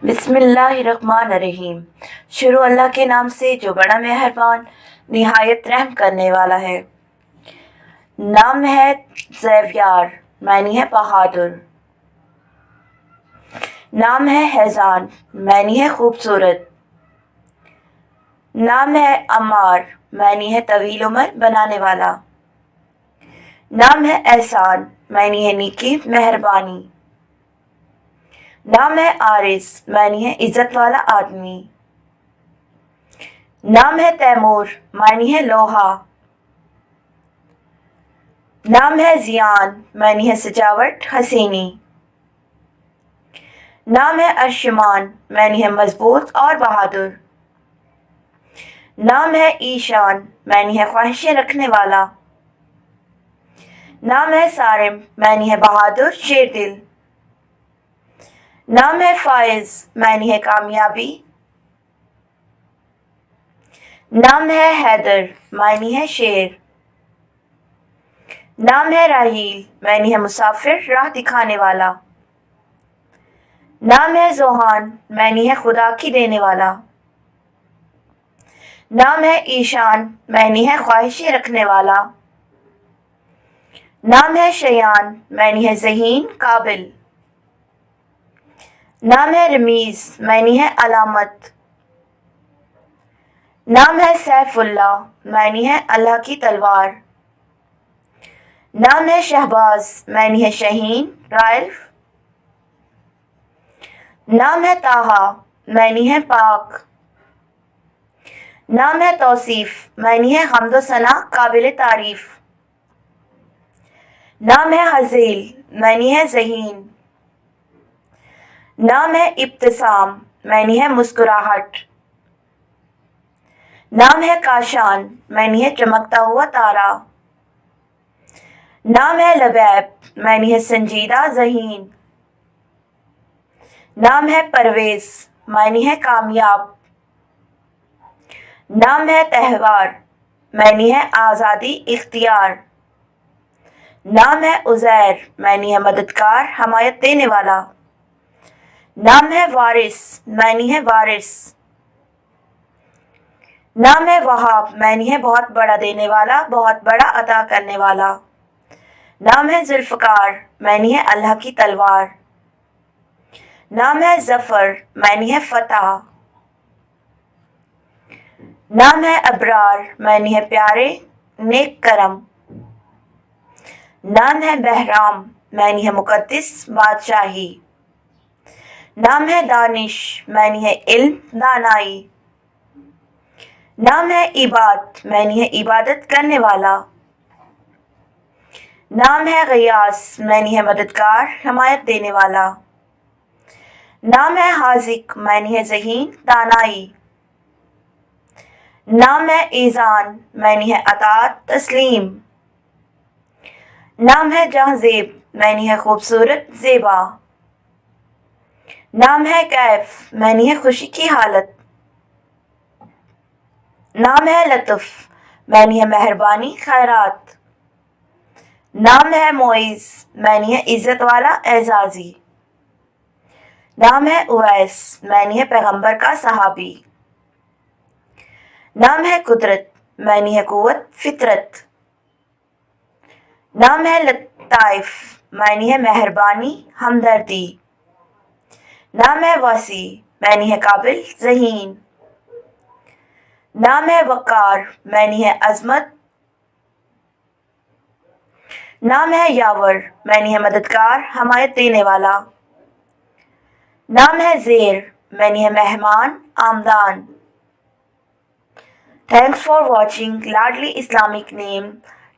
بسم اللہ الرحمن الرحیم۔ شروع اللہ کے نام سے جو بڑا مہربان نہایت رحم کرنے والا ہے۔ نام ہے زیویار، معنی ہے بہادر۔ نام ہے حیزان، معنی ہے خوبصورت۔ نام ہے عمار، معنی ہے طویل عمر بنانے والا۔ نام ہے احسان، معنی ہے نیکی مہربانی۔ نام ہے عارض، معنی ہے عزت والا آدمی۔ نام ہے تیمور، معنی ہے لوہا۔ نام ہے زیان، معنی ہے سجاوٹ حسینی۔ نام ہے ارشمان، معنی ہے مضبوط اور بہادر۔ نام ہے ایشان، معنی ہے خواہشیں رکھنے والا۔ نام ہے صارم، معنی ہے بہادر شیر دل۔ نام ہے فائز، معنی ہے کامیابی۔ نام ہے حیدر، معنی ہے شیر۔ نام ہے راحیل، معنی ہے مسافر راہ دکھانے والا۔ نام ہے ذوحان، معنی ہے خدا کی دینے والا۔ نام ہے ایشان، معنی ہے خواہشیں رکھنے والا۔ نام ہے شیان، معنی ہے ذہین قابل۔ نام ہے رمیز، معنی ہے علامت۔ نام ہے سیف اللہ، معنی ہے اللہ کی تلوار۔ نام ہے شہباز، معنی ہے شاہین رائف۔ نام ہے طٰہٰ، معنی ہے پاک۔ نام ہے توصیف، معنی ہے حمد و ثنا قابل تعریف۔ نام ہے حزیل، معنی ہے ذہین۔ نام ہے ابتسام، معنی ہے مسکراہٹ۔ نام ہے کاشان، معنی ہے چمکتا ہوا تارا۔ نام ہے لبیب، معنی ہے سنجیدہ ذہین۔ نام ہے پرویز، معنی ہے کامیاب۔ نام ہے تہوار، معنی ہے آزادی اختیار۔ نام ہے عزیر، معنی ہے مددگار حمایت دینے والا۔ نام ہے وارث، معنی ہے وارث۔ نام ہے وہاب، معنی ہے بہت بڑا دینے والا، بہت بڑا عطا کرنے والا۔ نام ہے ذوالفقار، معنی ہے اللہ کی تلوار۔ نام ہے ظفر، معنی ہے فتح۔ نام ہے ابرار، معنی ہے پیارے نیک کرم۔ نام ہے بہرام، معنی ہے مقدس بادشاہی۔ نام ہے دانش، معنی ہے علم دانائی۔ نام ہے عباد، معنی ہے عبادت کرنے والا۔ نام ہے غیاث، معنی ہے مددگار حمایت دینے والا۔ نام ہے حاذق، معنی ہے ذہین دانائی۔ نام ہے ایزان، معنی ہے اطاعت تسلیم۔ نام ہے جہزیب، معنی ہے خوبصورت زیبا۔ نام ہے کیف، معنی ہے خوشی کی حالت۔ نام ہے لطف، معنی ہے مہربانی خیرات۔ نام ہے معیز، معنی ہے عزت والا اعزازی۔ نام ہے اویس، معنی ہے پیغمبر کا صحابی۔ نام ہے قدرت، معنی ہے قوت فطرت۔ نام ہے لطائف، معنی ہے مہربانی ہمدردی۔ نام ہے وسیع، معنی ہے قابل ذہین۔ نام ہے وقار، معنی ہے عظمت۔ نام ہے یاور، معنی ہے مددگار حمایت دینے والا۔ نام ہے زیر، معنی ہے مہمان آمدان۔ Thanks for watching Ladli Islamic name